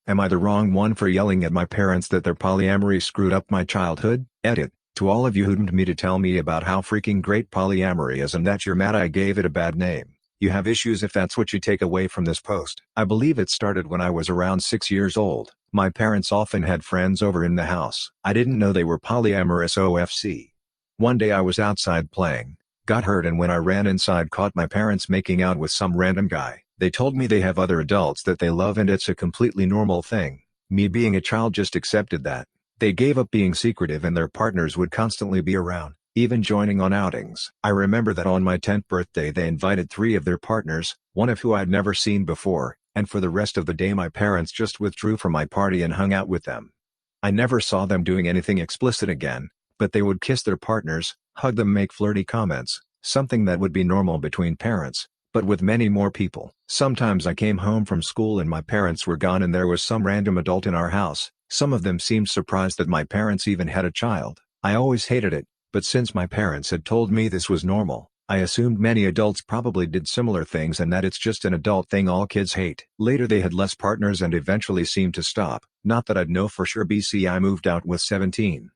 Am I the wrong one for yelling at my parents that their polyamory screwed up my childhood? Edit. To all of you who DM'd me to tell me about how freaking great polyamory is and that you're mad I gave it a bad name. You have issues if that's what you take away from this post. I believe it started when I was around 6 years old. My parents often had friends over in the house. I didn't know they were polyamorous OFC. One day I was outside playing, got hurt, and when I ran inside caught my parents making out with some random guy. They told me they have other adults that they love and it's a completely normal thing. Me being a child just accepted that. They gave up being secretive and their partners would constantly be around, even joining on outings. I remember that on my 10th birthday they invited 3 of their partners, one of who I'd never seen before, and for the rest of the day my parents just withdrew from my party and hung out with them. I never saw them doing anything explicit again, but they would kiss their partners, hug them, make flirty comments, something that would be normal between parents, but with many more people. Sometimes I came home from school and my parents were gone and there was some random adult in our house. Some of them seemed surprised that my parents even had a child. I always hated it, but since my parents had told me this was normal, I assumed many adults probably did similar things and that it's just an adult thing all kids hate. Later they had less partners and eventually seemed to stop. Not that I'd know for sure. I moved out with 17.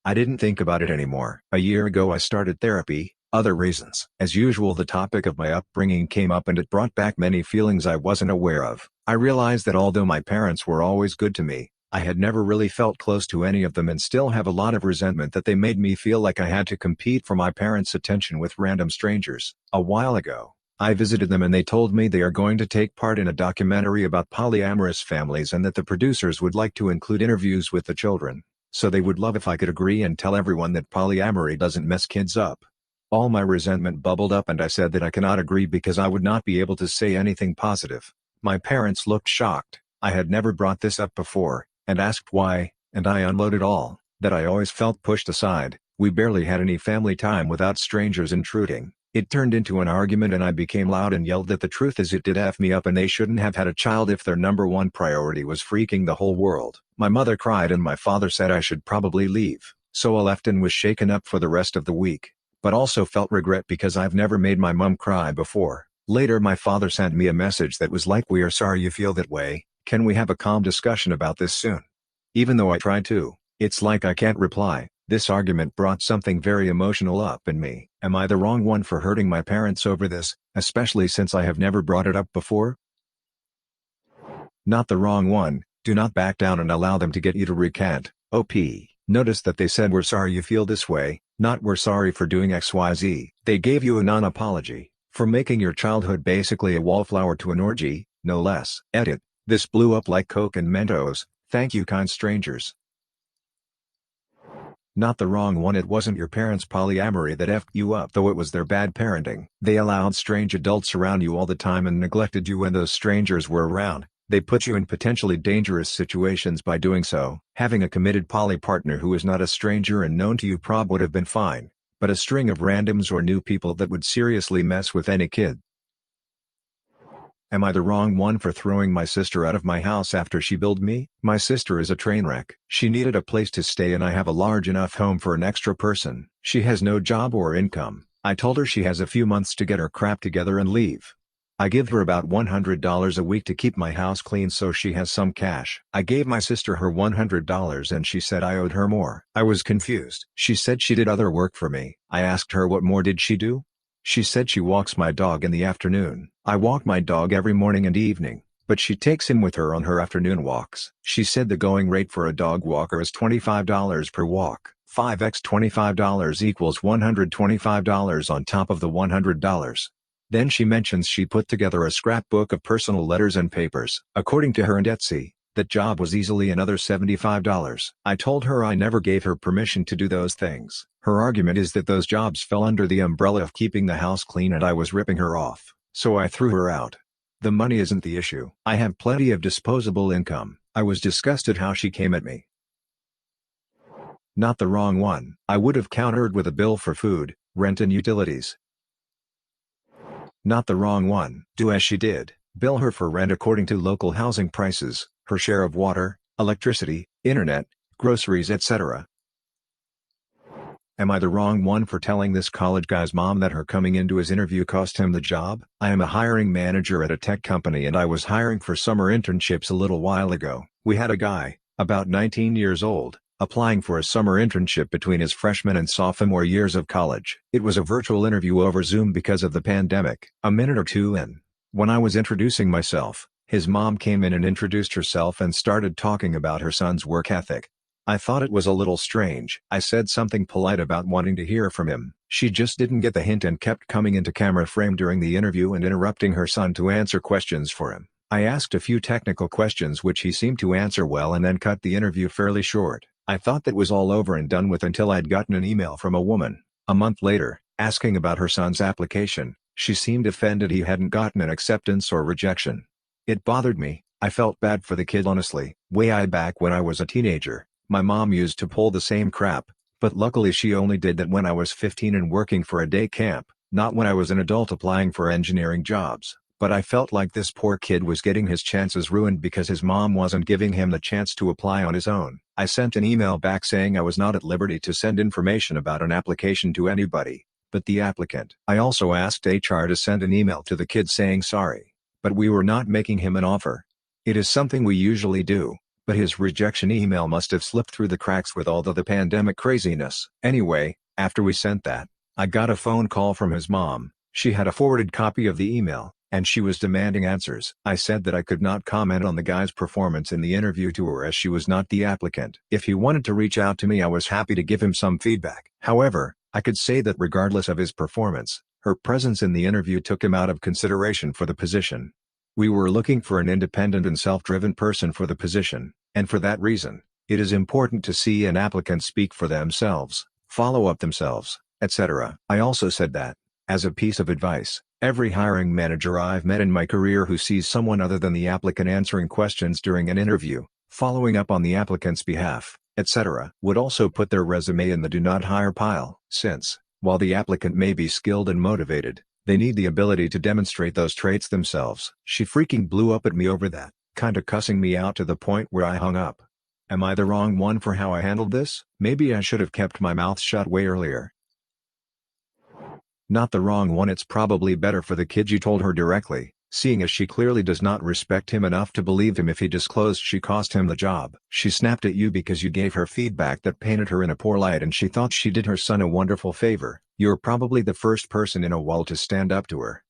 I didn't think about it anymore. A year ago I started therapy. Other reasons. As usual, the topic of my upbringing came up and it brought back many feelings I wasn't aware of. I realized that although my parents were always good to me, I had never really felt close to any of them and still have a lot of resentment that they made me feel like I had to compete for my parents' attention with random strangers. A while ago, I visited them and they told me they are going to take part in a documentary about polyamorous families and that the producers would like to include interviews with the children. So they would love if I could agree and tell everyone that polyamory doesn't mess kids up. All my resentment bubbled up and I said that I cannot agree because I would not be able to say anything positive. My parents looked shocked. I had never brought this up before, and asked why, and I unloaded all that I always felt pushed aside. We barely had any family time without strangers intruding. It turned into an argument and I became loud and yelled that the truth is it did F me up and they shouldn't have had a child if their number one priority was freaking the whole world. My mother cried and my father said I should probably leave, so I left and was shaken up for the rest of the week. But also felt regret because I've never made my mom cry before. Later my father sent me a message that was like, "We are sorry you feel that way, can we have a calm discussion about this soon?" Even though I tried to, it's like I can't reply. This argument brought something very emotional up in me. Am I the wrong one for hurting my parents over this, especially since I have never brought it up before? Not the wrong one. Do not back down and allow them to get you to recant. OP. Notice that they said we're sorry you feel this way, not we're sorry for doing XYZ. They gave you a non-apology for making your childhood basically a wallflower to an orgy, no less. Edit. This blew up like Coke and Mentos. Thank you, kind strangers. Not the wrong one. It wasn't your parents' polyamory that effed you up, though it was their bad parenting. They allowed strange adults around you all the time and neglected you when those strangers were around. They put you in potentially dangerous situations by doing so. Having a committed poly partner who is not a stranger and known to you would have been fine, but a string of randoms or new people that would seriously mess with any kid. Am I the wrong one for throwing my sister out of my house after she billed me? My sister is a train wreck. She needed a place to stay and I have a large enough home for an extra person. She has no job or income. I told her she has a few months to get her crap together and leave. I give her about $100 a week to keep my house clean so she has some cash. I gave my sister her $100 and she said I owed her more. I was confused. She said she did other work for me. I asked her what more did she do? She said she walks my dog in the afternoon. I walk my dog every morning and evening, but she takes him with her on her afternoon walks. She said the going rate for a dog walker is $25 per walk. 5x $25 equals $125 on top of the $100. Then she mentions she put together a scrapbook of personal letters and papers. According to her and Etsy, that job was easily another $75. I told her I never gave her permission to do those things. Her argument is that those jobs fell under the umbrella of keeping the house clean and I was ripping her off, so I threw her out. The money isn't the issue. I have plenty of disposable income. I was disgusted how she came at me. Not the wrong one. I would have countered with a bill for food, rent and utilities. Not the wrong one. Do as she did. Bill her for rent according to local housing prices, her share of water, electricity, internet, groceries, etc. Am I the wrong one for telling this college guy's mom that her coming into his interview cost him the job? I am a hiring manager at a tech company and I was hiring for summer internships a little while ago. We had a guy, about 19 years old, applying for a summer internship between his freshman and sophomore years of college. It was a virtual interview over Zoom because of the pandemic. A minute or two in, when I was introducing myself, his mom came in and introduced herself and started talking about her son's work ethic. I thought it was a little strange. I said something polite about wanting to hear from him. She just didn't get the hint and kept coming into camera frame during the interview and interrupting her son to answer questions for him. I asked a few technical questions which he seemed to answer well and then cut the interview fairly short. I thought that was all over and done with until I'd gotten an email from a woman, a month later, asking about her son's application. She seemed offended he hadn't gotten an acceptance or rejection. It bothered me. I felt bad for the kid honestly. Way back when I was a teenager, my mom used to pull the same crap, but luckily she only did that when I was 15 and working for a day camp, not when I was an adult applying for engineering jobs. But I felt like this poor kid was getting his chances ruined because his mom wasn't giving him the chance to apply on his own. I sent an email back saying I was not at liberty to send information about an application to anybody but the applicant. I also asked HR to send an email to the kid saying sorry, but we were not making him an offer. It is something we usually do, but his rejection email must have slipped through the cracks with all the pandemic craziness. Anyway, after we sent that, I got a phone call from his mom. She had a forwarded copy of the email, and she was demanding answers. I said that I could not comment on the guy's performance in the interview to her as she was not the applicant. If he wanted to reach out to me, I was happy to give him some feedback. However, I could say that regardless of his performance, her presence in the interview took him out of consideration for the position. We were looking for an independent and self-driven person for the position, and for that reason, it is important to see an applicant speak for themselves, follow up themselves, etc. I also said that, as a piece of advice, every hiring manager I've met in my career who sees someone other than the applicant answering questions during an interview, following up on the applicant's behalf, etc., would also put their resume in the do not hire pile. Since, while the applicant may be skilled and motivated, they need the ability to demonstrate those traits themselves. She freaking blew up at me over that, kinda cussing me out to the point where I hung up. Am I the wrong one for how I handled this? Maybe I should have kept my mouth shut way earlier. Not the wrong one. It's probably better for the kid you told her directly, seeing as she clearly does not respect him enough to believe him if he disclosed she cost him the job. She snapped at you because you gave her feedback that painted her in a poor light and she thought she did her son a wonderful favor. You're probably the first person in a while to stand up to her.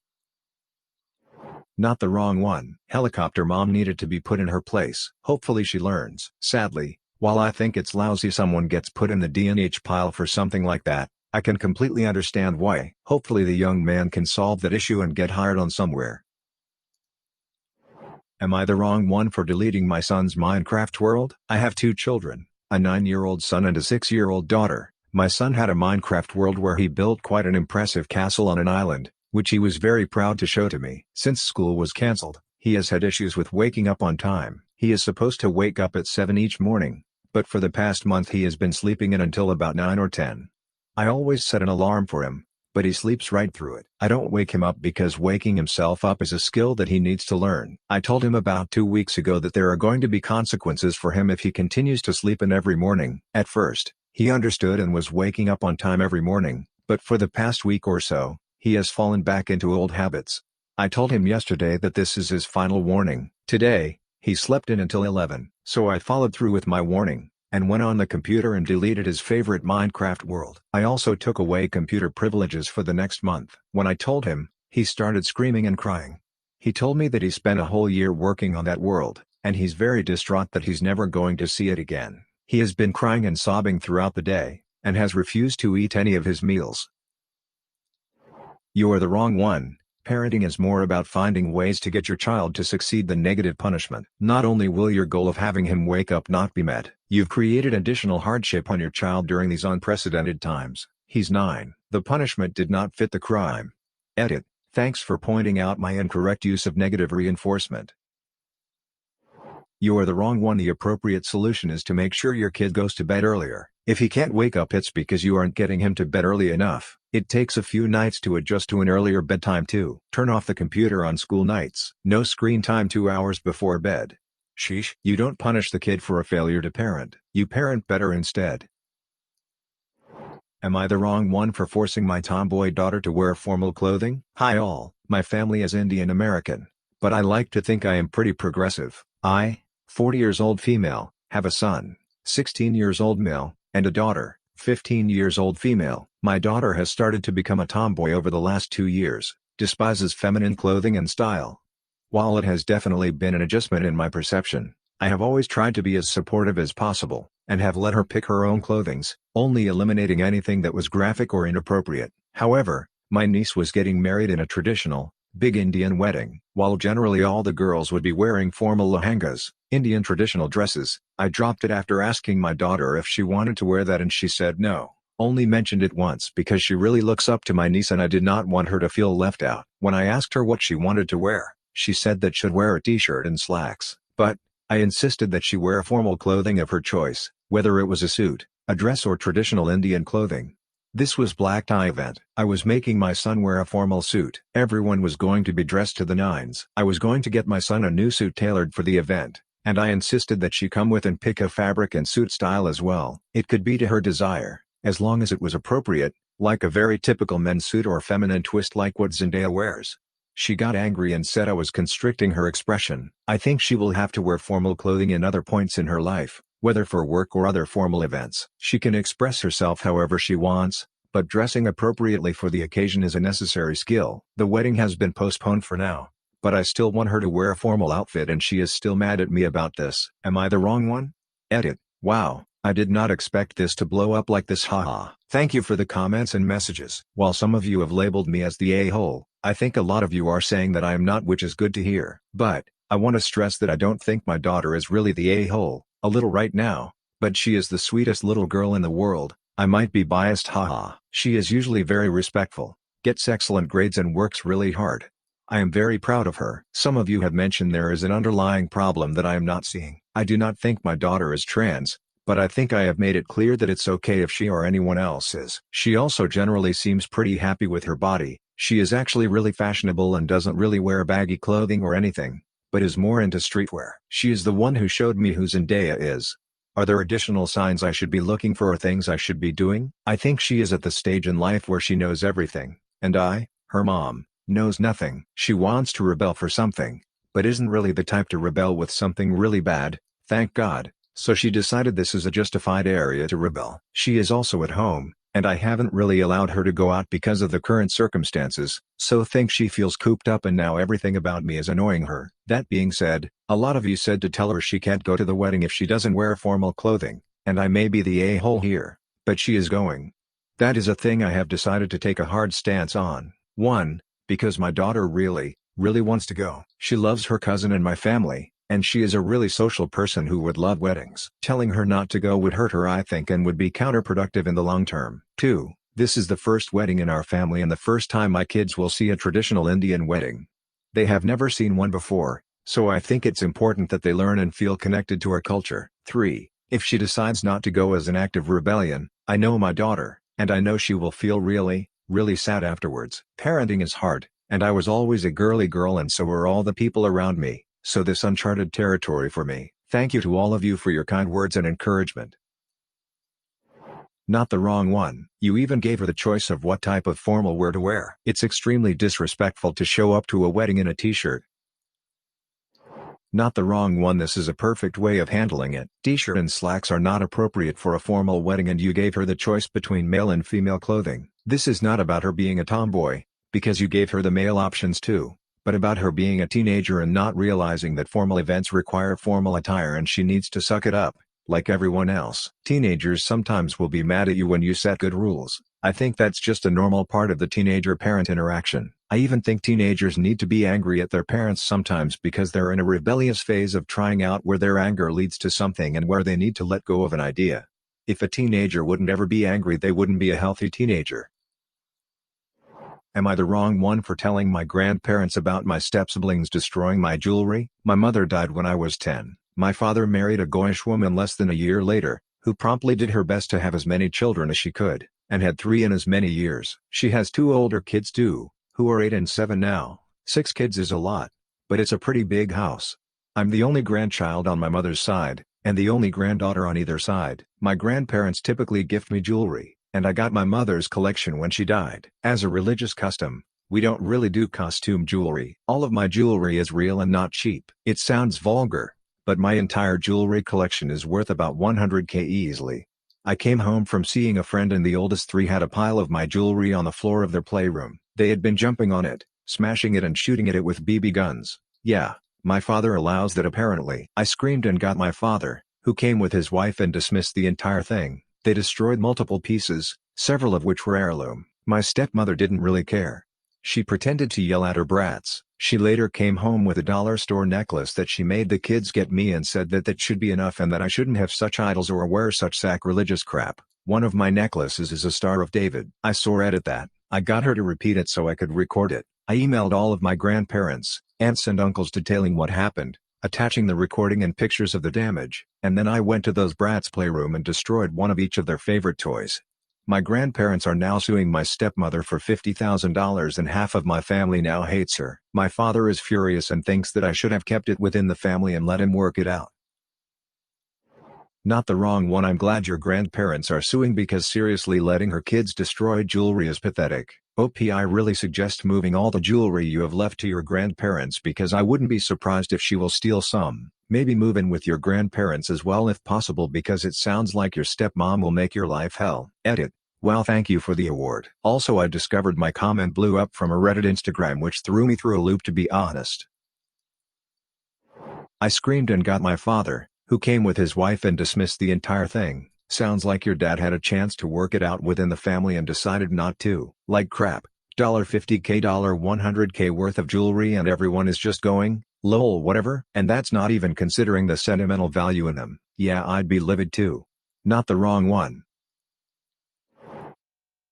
Not the wrong one. Helicopter mom needed to be put in her place. Hopefully she learns. Sadly, while I think it's lousy someone gets put in the DNH pile for something like that, I can completely understand why. Hopefully the young man can solve that issue and get hired on somewhere. Am I the wrong one for deleting my son's Minecraft world? I have 2 children, a 9-year-old son and a 6-year-old daughter. My son had a Minecraft world where he built quite an impressive castle on an island, which he was very proud to show to me. Since school was cancelled, he has had issues with waking up on time. He is supposed to wake up at 7 each morning, but for the past month he has been sleeping in until about 9 or 10. I always set an alarm for him, but he sleeps right through it. I don't wake him up because waking himself up is a skill that he needs to learn. I told him about 2 weeks ago that there are going to be consequences for him if he continues to sleep in every morning. At first, he understood and was waking up on time every morning, but for the past week or so, he has fallen back into old habits. I told him yesterday that this is his final warning. Today, he slept in until 11, so I followed through with my warning and went on the computer and deleted his favorite Minecraft world. I also took away computer privileges for the next month. When I told him, he started screaming and crying. He told me that he spent a whole year working on that world, and he's very distraught that he's never going to see it again. He has been crying and sobbing throughout the day, and has refused to eat any of his meals. You are the wrong one. Parenting is more about finding ways to get your child to succeed than negative punishment. Not only will your goal of having him wake up not be met, you've created additional hardship on your child during these unprecedented times. He's 9. The punishment did not fit the crime. Edit. Thanks for pointing out my incorrect use of negative reinforcement. You are the wrong one. The appropriate solution is to make sure your kid goes to bed earlier. If he can't wake up, it's because you aren't getting him to bed early enough. It takes a few nights to adjust to an earlier bedtime too. Turn off the computer on school nights. No screen time 2 hours before bed. Sheesh. You don't punish the kid for a failure to parent. You parent better instead. Am I the wrong one for forcing my tomboy daughter to wear formal clothing? Hi all, my family is Indian American, but I like to think I am pretty progressive. 40 years old female, have a son, 16 years old male, and a daughter, 15 years old female. My daughter has started to become a tomboy over the last 2 years, despises feminine clothing and style. While it has definitely been an adjustment in my perception, I have always tried to be as supportive as possible, and have let her pick her own clothings, only eliminating anything that was graphic or inappropriate. However, my niece was getting married in a traditional, big Indian wedding. While generally all the girls would be wearing formal lehengas, Indian traditional dresses, I dropped it after asking my daughter if she wanted to wear that and she said no. Only mentioned it once because she really looks up to my niece and I did not want her to feel left out. When I asked her what she wanted to wear, she said that she'd wear a t-shirt and slacks. But, I insisted that she wear formal clothing of her choice, whether it was a suit, a dress or traditional Indian clothing. This was black tie event. I was making my son wear a formal suit. Everyone was going to be dressed to the nines. I was going to get my son a new suit tailored for the event, and I insisted that she come with and pick a fabric and suit style as well. It could be to her desire, as long as it was appropriate, like a very typical men's suit or feminine twist like what Zendaya wears. She got angry and said I was constricting her expression. I think she will have to wear formal clothing in other points in her life, whether for work or other formal events. She can express herself however she wants, but dressing appropriately for the occasion is a necessary skill. The wedding has been postponed for now, but I still want her to wear a formal outfit and she is still mad at me about this. Am I the wrong one? Edit. Wow, I did not expect this to blow up like this, haha. Thank you for the comments and messages. While some of you have labeled me as the a-hole, I think a lot of you are saying that I am not, which is good to hear. But, I want to stress that I don't think my daughter is really the a-hole, a little right now, but she is the sweetest little girl in the world. I might be biased, haha. She is usually very respectful, gets excellent grades and works really hard. I am very proud of her. Some of you have mentioned there is an underlying problem that I am not seeing. I do not think my daughter is trans, but I think I have made it clear that it's okay if she or anyone else is. She also generally seems pretty happy with her body. She is actually really fashionable and doesn't really wear baggy clothing or anything, but is more into streetwear. She is the one who showed me who Zendaya is. Are there additional signs I should be looking for or things I should be doing? I think she is at the stage in life where she knows everything, and I, her mom, knows nothing. She wants to rebel for something, but isn't really the type to rebel with something really bad, thank God, so she decided this is a justified area to rebel. She is also at home, and I haven't really allowed her to go out because of the current circumstances, so think she feels cooped up and now everything about me is annoying her. That being said, a lot of you said to tell her she can't go to the wedding if she doesn't wear formal clothing, and I may be the a-hole here, but she is going. That is a thing I have decided to take a hard stance on. 1. Because my daughter really wants to go. She loves her cousin and my family, and she is a really social person who would love weddings. Telling her not to go would hurt her, I think, and would be counterproductive in the long term. 2. This is the first wedding in our family and the first time my kids will see a traditional Indian wedding. They have never seen one before, so I think it's important that they learn and feel connected to our culture. 3. If she decides not to go as an act of rebellion, I know my daughter, and I know she will feel really sad afterwards. Parenting is hard, and I was always a girly girl and so were all the people around me, so this uncharted territory for me. Thank you to all of you for your kind words and encouragement. Not the wrong one. You even gave her the choice of what type of formal wear to wear. It's extremely disrespectful to show up to a wedding in a t-shirt. Not the wrong one. This is a perfect way of handling it. T-shirt and slacks are not appropriate for a formal wedding and you gave her the choice between male and female clothing. This is not about her being a tomboy, because you gave her the male options too, but about her being a teenager and not realizing that formal events require formal attire and she needs to suck it up, like everyone else. Teenagers sometimes will be mad at you when you set good rules. I think that's just a normal part of the teenager-parent interaction. I even think teenagers need to be angry at their parents sometimes because they're in a rebellious phase of trying out where their anger leads to something and where they need to let go of an idea. If a teenager wouldn't ever be angry, they wouldn't be a healthy teenager. Am I the wrong one for telling my grandparents about my stepsiblings destroying my jewelry? My mother died when I was 10. My father married a Goyish woman less than a year later, who promptly did her best to have as many children as she could, and had 3 in as many years. She has 2 older kids too, who are 8 and 7 now. 6 kids is a lot, but it's a pretty big house. I'm the only grandchild on my mother's side, and the only granddaughter on either side. My grandparents typically gift me jewelry, and I got my mother's collection when she died. As a religious custom, we don't really do costume jewelry. All of my jewelry is real and not cheap. It sounds vulgar, but my entire jewelry collection is worth about 100K easily. I came home from seeing a friend and the oldest three had a pile of my jewelry on the floor of their playroom. They had been jumping on it, smashing it and shooting at it with BB guns. Yeah, my father allows that apparently. I screamed and got my father, who came with his wife and dismissed the entire thing. They destroyed multiple pieces, several of which were heirloom. My stepmother didn't really care. She pretended to yell at her brats. She later came home with a dollar store necklace that she made the kids get me and said that that should be enough and that I shouldn't have such idols or wear such sacrilegious crap. One of my necklaces is a Star of David. I swore at that. I got her to repeat it so I could record it. I emailed all of my grandparents, aunts and uncles detailing what happened, attaching the recording and pictures of the damage, and then I went to those brats' playroom and destroyed one of each of their favorite toys. My grandparents are now suing my stepmother for $50,000 and half of my family now hates her. My father is furious and thinks that I should have kept it within the family and let him work it out. Not the wrong one. I'm glad your grandparents are suing because seriously letting her kids destroy jewelry is pathetic. I really suggest moving all the jewelry you have left to your grandparents because I wouldn't be surprised if she will steal some. Maybe move in with your grandparents as well if possible because it sounds like your stepmom will make your life hell. Edit. Wow, thank you for the award. Also, I discovered my comment blew up from a Reddit Instagram which threw me through a loop to be honest. I screamed and got my father, who came with his wife and dismissed the entire thing. Sounds like your dad had a chance to work it out within the family and decided not to. Like crap. $50K, $100K worth of jewelry and everyone is just going, lol whatever. And that's not even considering the sentimental value in them. Yeah, I'd be livid too. Not the wrong one.